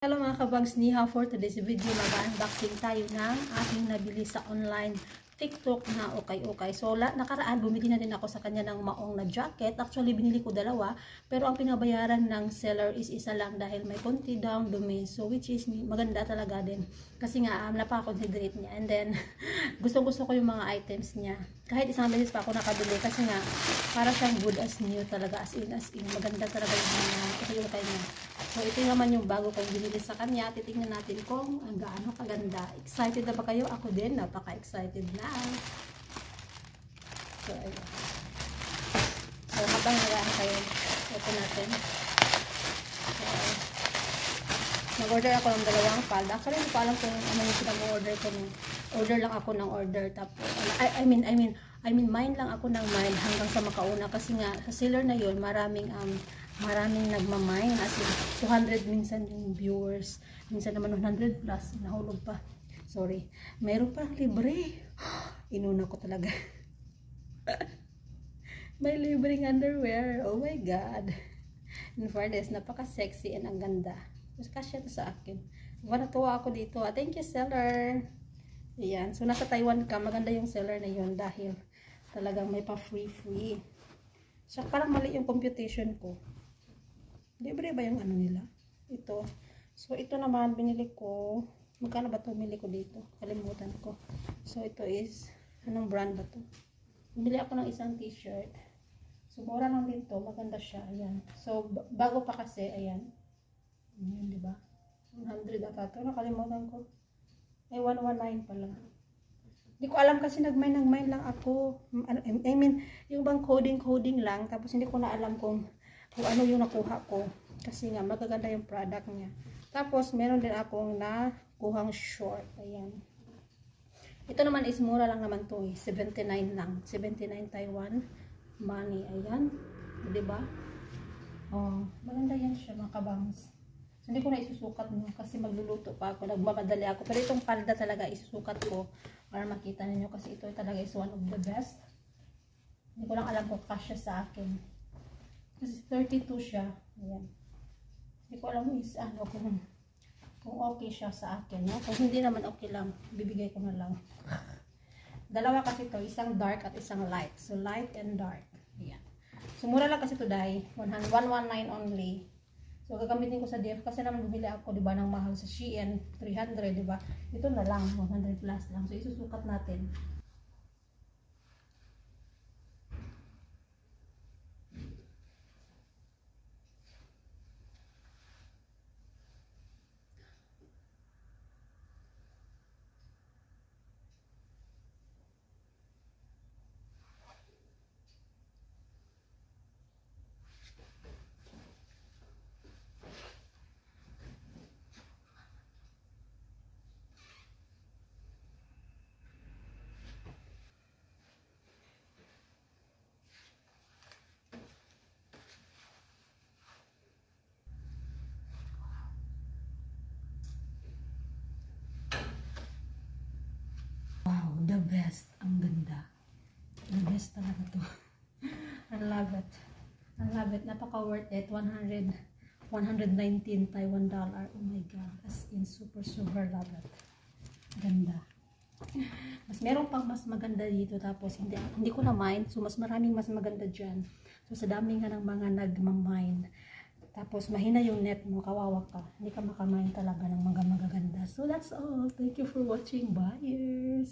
Hello mga kabags, niha, for today's video mag-unboxing tayo ng aking nabili sa online TikTok na okay. So nakaraan bumili na din ako sa kanya ng maong na jacket. Actually binili ko dalawa, pero ang pinabayaran ng seller is isa lang dahil may konti down dumi. So which is maganda talaga din. Kasi nga napaka-considerate niya. And then gusto ko yung mga items niya. Kahit isang beses pa ako nakabili kasi nga para siyang good as new talaga, as in maganda talaga yung mga okay niya. So ito naman yung bago kong binili sa kanya. Titingnan natin kung gaano kaganda. Excited na ba kayo? Ako din, napaka-excited na. So ayun. So habang naraan kayo, ito natin. So, nag-order ako ng dalawang palda. Actually hindi ko alam kung ano yung pinag-order ko. Order lang ako ng order. Tapos, I mean mine lang ako ng mine hanggang sa makauna. Kasi nga, sa seller na yun, maraming nagmamine. As in, 200 minsan yung viewers. Minsan naman 100 plus. Nahulog pa. Sorry. Meron pa libre. Inuna ko talaga. May libreng underwear. Oh my God. In fairness, napaka-sexy and ang ganda. Mas kasya to sa akin. Natuwa ako dito. Thank you, seller. Ayan. So, nasa Taiwan ka. Maganda yung seller na yun dahil talagang may pa free. So, parang mali yung computation ko. Libre ba yung ano nila? Ito. So, ito naman, binili ko. Magkano ba ito binili ko dito? Kalimutan ko. So, ito is, anong brand ba ito? Bumili ako ng isang t-shirt. So, mura lang din to. Maganda siya. Ayan. So, bago pa kasi, ayan. Ayan, diba? 100 ata ito. Nakalimutan ko. Ay, 119 pala. Hindi ko alam kasi nagmine lang ako. I mean, yung bang coding lang. Tapos hindi ko na alam kung ano yung nakuha ko. Kasi nga, magaganda yung product niya. Tapos, meron din akong nakuhang short. Ayan. Ito naman is mura lang naman to eh. 79 lang. 79 Taiwan money. Ayan. Diba? Oh, maganda yan siya mga kabangs. So, hindi ko na isusukat mo kasi magluluto pa ako. Nagmamadali ako. Pero itong palda talaga isusukat ko para makita ninyo kasi ito talaga is one of the best. Hindi ko lang alam kung kasya sa akin. Kasi 32 siya. Ayan. Hindi ko alam is ano kung okay siya sa akin. No? Kung hindi naman okay lang, bibigay ko na lang. Dalawa kasi ito. Isang dark at isang light. So, light and dark. Ayan. So, mura lang kasi ito dahil 119 only. So, gagamitin ko sa DF kasi naman bumili ako, diba, ng mahal sa Shein, 300, diba? Ito na lang, 100 plus lang. So, isusukat natin. Wow, the best. Ang ganda. The best talaga to. I love it. I love it. Napaka-worth it. 119 Taiwan dollar. Oh my God. As in, super love it. Ganda. Mas meron pang mas maganda dito. Tapos, hindi ko na mind. So, mas maraming mas maganda dyan. So, sa dami nga ng mga nagmamind. Tapos, mahina yung net mo. Kawawa ka. Hindi ka makamine talaga ng mga magaganda. So, that's all. Thank you for watching. Bye!